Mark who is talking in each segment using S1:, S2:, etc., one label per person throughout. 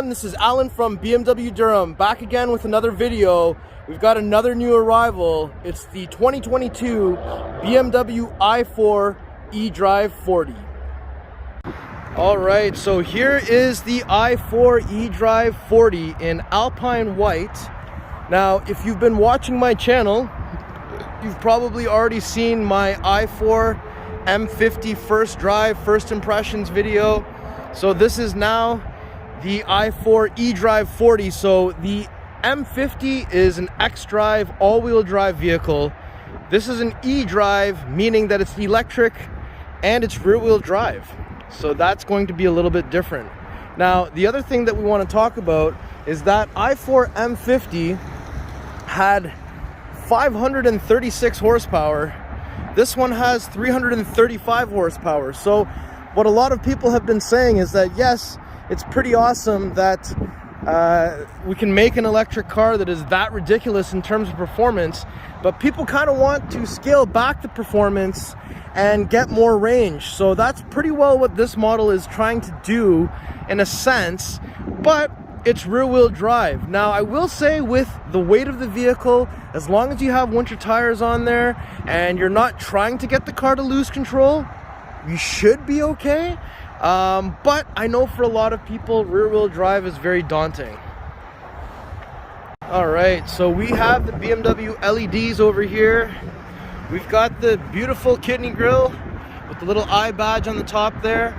S1: everyone, this is Alan from BMW Durham, back again with another video. We've got another new arrival. It's the 2022 BMW i4 eDrive40. Alright, so here is the i4 eDrive40 in Alpine White. Now, if you've been watching my channel, you've probably already seen my i4 M50 first drive, first impressions video. So this is now the i4 eDrive40. So the M50 is an xDrive all-wheel drive vehicle. This is an eDrive, meaning that it's electric and it's rear-wheel drive. So that's going to be a little bit different. Now, the other thing that we want to talk about is that i4 M50 had 536 horsepower. This one has 335 horsepower. So what a lot of people have been saying is that, yes, it's pretty awesome that we can make an electric car that is that ridiculous in terms of performance, but people kind of want to scale back the performance and get more range. So that's pretty well what this model is trying to do in a sense, but it's rear-wheel drive. Now, I will say with the weight of the vehicle, as long as you have winter tires on there and you're not trying to get the car to lose control, you should be okay. But I know for a lot of people, rear-wheel drive is very daunting. Alright, so we have the BMW LEDs over here. We've got the beautiful kidney grille with the little eye badge on the top there.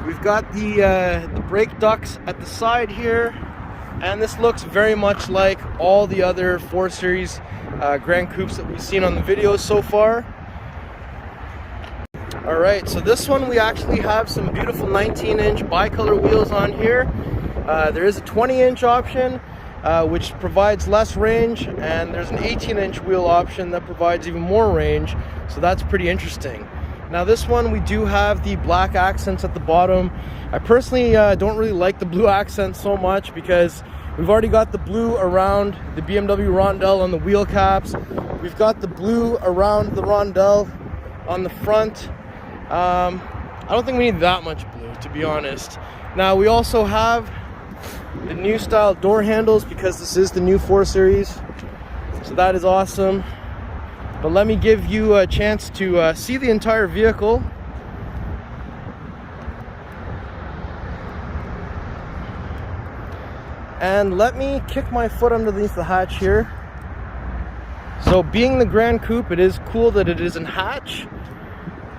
S1: We've got the brake ducts at the side here. And this looks very much like all the other 4 Series Grand Coupes that we've seen on the videos so far. Alright, so this one we actually have some beautiful 19-inch bicolor wheels on here. There is a 20-inch option, which provides less range, and there's an 18-inch wheel option that provides even more range, so that's pretty interesting. Now this one we do have the black accents at the bottom. I personally don't really like the blue accents so much because we've already got the blue around the BMW rondelle on the wheel caps. We've got the blue around the rondelle on the front. I don't think we need that much blue, to be honest. Now we also have the new style door handles because this is the new 4 Series, so that is awesome. But let me give you a chance to see the entire vehicle. And let me kick my foot underneath the hatch here. So being the Grand Coupe, it is cool that it is in hatch.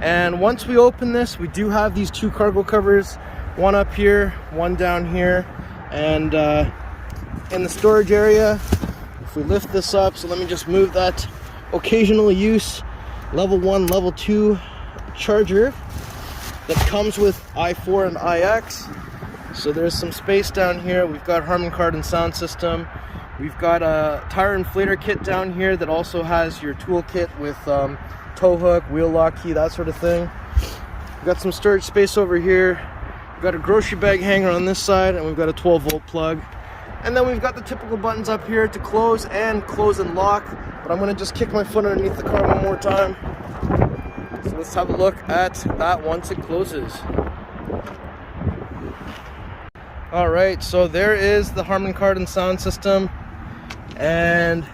S1: And once we open this, we do have these 2 cargo covers, one up here, one down here. And in the storage area, if we lift this up, so let me just move that occasional use level 1, level 2 charger that comes with i4 and iX. So there's some space down here. We've got Harman Kardon sound system. We've got a tire inflator kit down here that also has your tool kit with tow hook, wheel lock key, that sort of thing. We've got some storage space over here. We've got a grocery bag hanger on this side, and we've got a 12-volt plug. And then we've got the typical buttons up here to close and lock. But I'm going to just kick my foot underneath the car one more time. So let's have a look at that once it closes. Alright, so there is the Harman Kardon sound system. And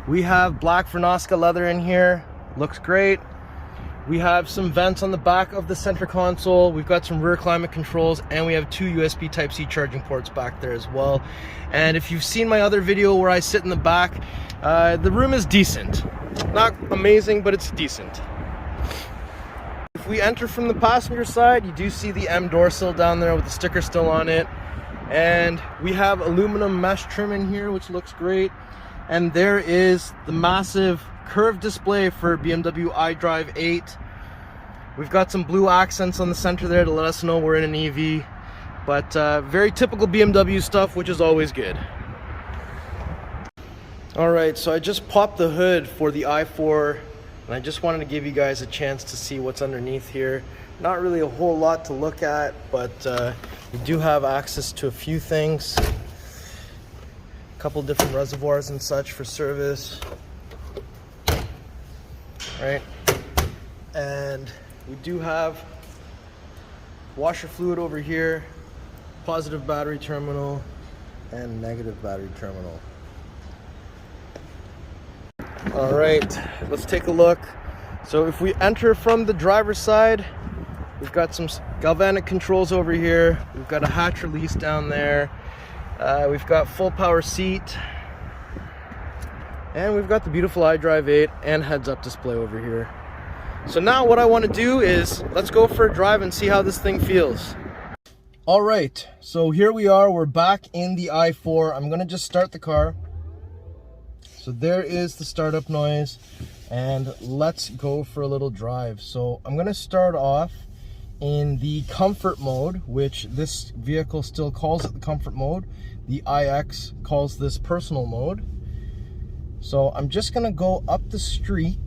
S1: we have black Vernasca leather in here. Looks great. We have some vents on the back of the center console. We've got some rear climate controls, and we have 2 USB Type-C charging ports back there as well. And if you've seen my other video where I sit in the back, the room is decent. Not amazing, but it's decent. If we enter from the passenger side, you do see the M door sill down there with the sticker still on it. And we have aluminum mesh trim in here, which looks great. And there is the massive curved display for BMW iDrive 8. We've got some blue accents on the center there to let us know we're in an EV, but very typical BMW stuff, which is always good. Alright, so I just popped the hood for the i4, and I just wanted to give you guys a chance to see what's underneath here. Not really a whole lot to look at, but we do have access to a few things. A couple different reservoirs and such for service. Right, and we do have washer fluid over here, positive battery terminal and negative battery terminal. All right, let's take a look. So if we enter from the driver's side, we've got some galvanic controls over here. We've got a hatch release down there. We've got full power seat. And we've got the beautiful iDrive 8 and heads-up display over here. So now what I want to do is, let's go for a drive and see how this thing feels. All right, so here we are. We're back in the i4. I'm going to just start the car. So there is the startup noise. And let's go for a little drive. So I'm going to start off in the comfort mode, which this vehicle still calls it the comfort mode. The iX calls this personal mode. So I'm just going to go up the street.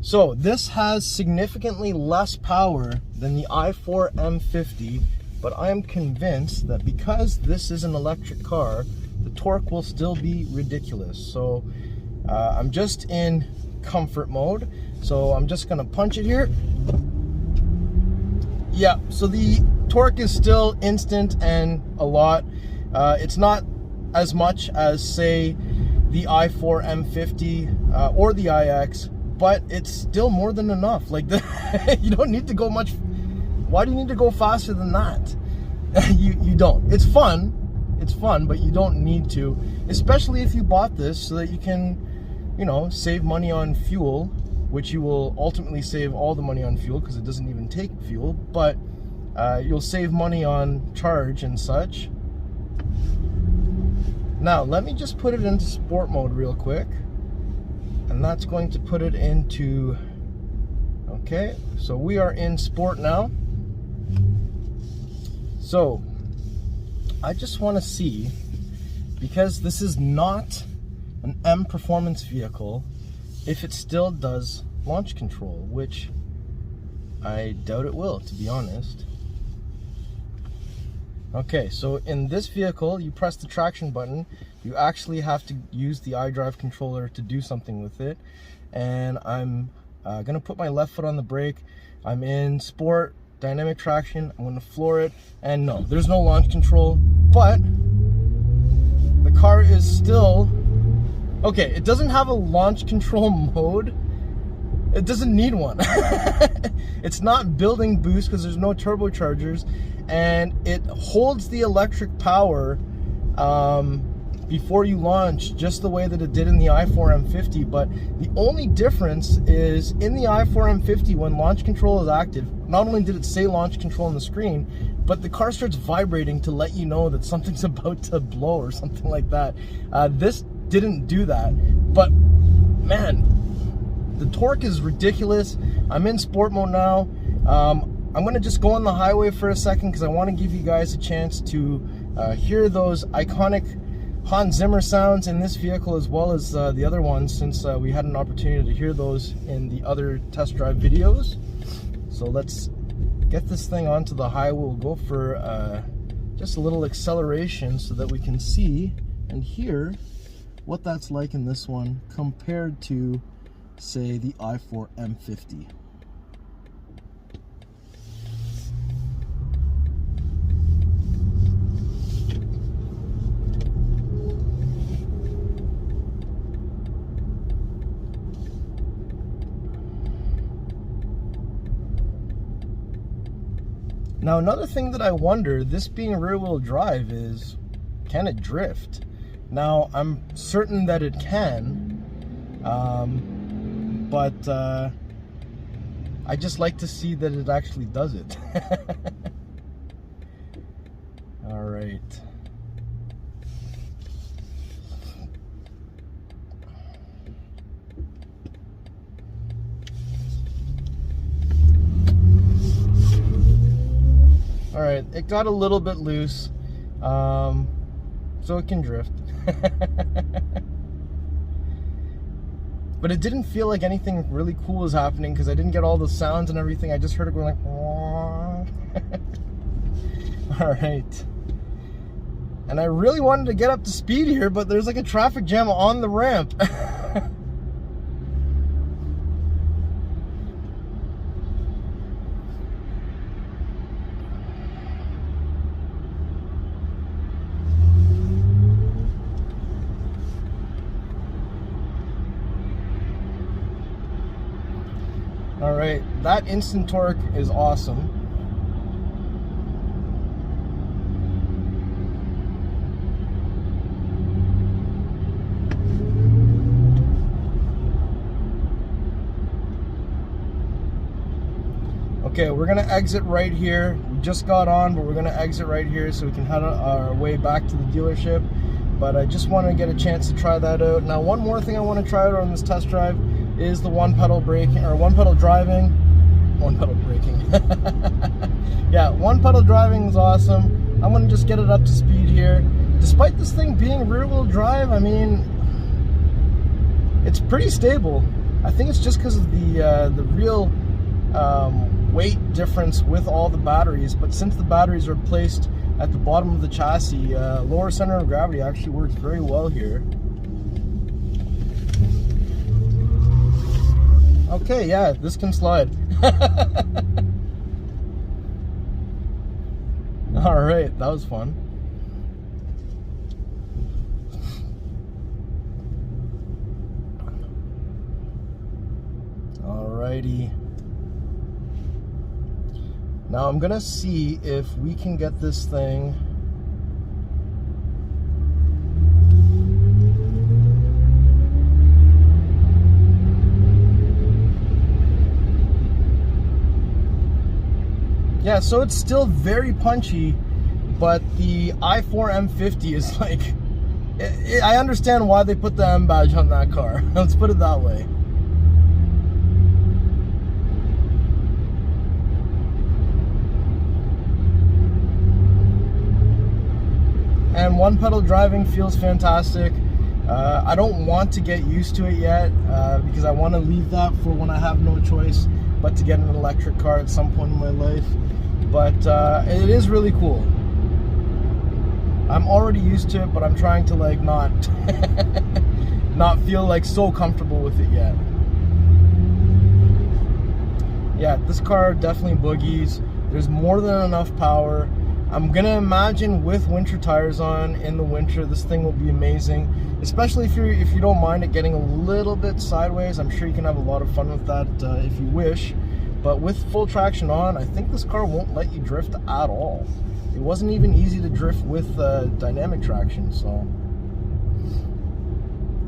S1: So this has significantly less power than the i4 M50, but I am convinced that because this is an electric car, the torque will still be ridiculous. So I'm just in comfort mode. So I'm just going to punch it here. Yeah, so the torque is still instant and a lot. It's not as much as, say, the i4 M50 or the iX, but it's still more than enough. Like, you don't need to go much. Why do you need to go faster than that? You don't. It's fun, but you don't need to, especially if you bought this so that you can, you know, save money on fuel, which you will ultimately save all the money on fuel because it doesn't even take fuel, but you'll save money on charge and such. Now, let me just put it into sport mode real quick. And that's going to put it into, okay, so we are in sport now. So, I just want to see, because this is not an M performance vehicle, if it still does launch control, which I doubt it will, to be honest. Okay, so in this vehicle, you press the traction button. You actually have to use the iDrive controller to do something with it. And I'm going to put my left foot on the brake. I'm in sport, dynamic traction. I'm going to floor it. And no, there's no launch control. But the car is still... Okay, it doesn't have a launch control mode. It doesn't need one. It's not building boost because there's no turbochargers. And it holds the electric power before you launch, just the way that it did in the i4 M50. But the only difference is in the i4 M50, when launch control is active, not only did it say launch control on the screen, but the car starts vibrating to let you know that something's about to blow or something like that. This didn't do that. But man, the torque is ridiculous. I'm in sport mode now. I'm going to just go on the highway for a second because I want to give you guys a chance to hear those iconic Hans Zimmer sounds in this vehicle, as well as the other ones, since we had an opportunity to hear those in the other test drive videos. So let's get this thing onto the highway. We'll go for just a little acceleration so that we can see and hear what that's like in this one compared to, say, the i4 M50. Now, another thing that I wonder, this being rear-wheel drive, is can it drift? Now, I'm certain that it can, but I just like to see that it actually does it. All right. All right, it got a little bit loose, so it can drift. But it didn't feel like anything really cool was happening because I didn't get all the sounds and everything. I just heard it going like, all right. And I really wanted to get up to speed here, but there's like a traffic jam on the ramp. All right, that instant torque is awesome. Okay, we're gonna exit right here. We just got on, but we're gonna exit right here so we can head our way back to the dealership. But I just want to get a chance to try that out. Now, one more thing I want to try out on this test drive is the one pedal braking, or one pedal driving. One pedal braking. Yeah, one pedal driving is awesome. I'm gonna just get it up to speed here. Despite this thing being rear-wheel drive, I mean, it's pretty stable. I think it's just because of the real weight difference with all the batteries, but since the batteries are placed at the bottom of the chassis, lower center of gravity actually works very well here. Okay, yeah, this can slide. All right, that was fun. Alrighty. Now I'm gonna see if we can get this thing yeah, so it's still very punchy, but the i4 M50 is like, I understand why they put the M badge on that car. Let's put it that way. And one pedal driving feels fantastic. I don't want to get used to it yet because I want to leave that for when I have no choice but to get an electric car at some point in my life. But it is really cool. I'm already used to it, but I'm trying to like not not feel like so comfortable with it yet. Yeah, this car definitely boogies. There's more than enough power. I'm gonna imagine with winter tires on in the winter, this thing will be amazing, especially if you don't mind it getting a little bit sideways. I'm sure you can have a lot of fun with that if you wish. But with full traction on, I think this car won't let you drift at all. It wasn't even easy to drift with dynamic traction, so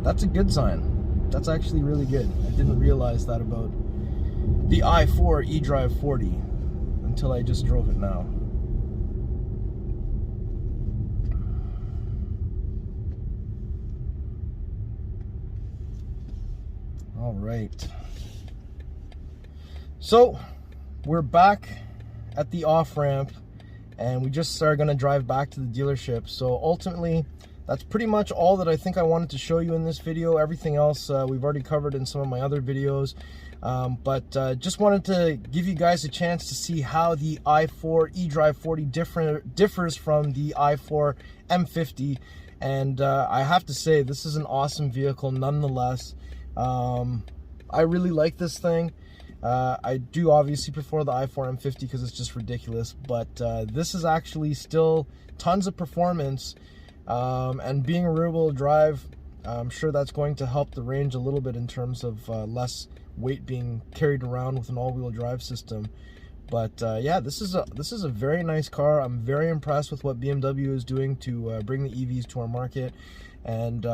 S1: that's a good sign. That's actually really good. I didn't realize that about the i4 eDrive40 until I just drove it now. All right, so we're back at the off ramp and we just are going to drive back to the dealership. So ultimately, that's pretty much all that I think I wanted to show you in this video. Everything else we've already covered in some of my other videos, but just wanted to give you guys a chance to see how the i4 eDrive40 differs from the i4 M50. And I have to say, this is an awesome vehicle nonetheless. I really like this thing. I do obviously prefer the i4 M50 because it's just ridiculous, but this is actually still tons of performance, and being a rear-wheel drive, I'm sure that's going to help the range a little bit in terms of less weight being carried around with an all-wheel drive system. But yeah, this is a very nice car. I'm very impressed with what BMW is doing to bring the EVs to our market. And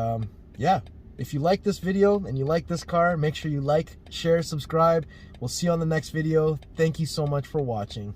S1: yeah, if you like this video and you like this car, make sure you like, share, subscribe. We'll see you on the next video. Thank you so much for watching.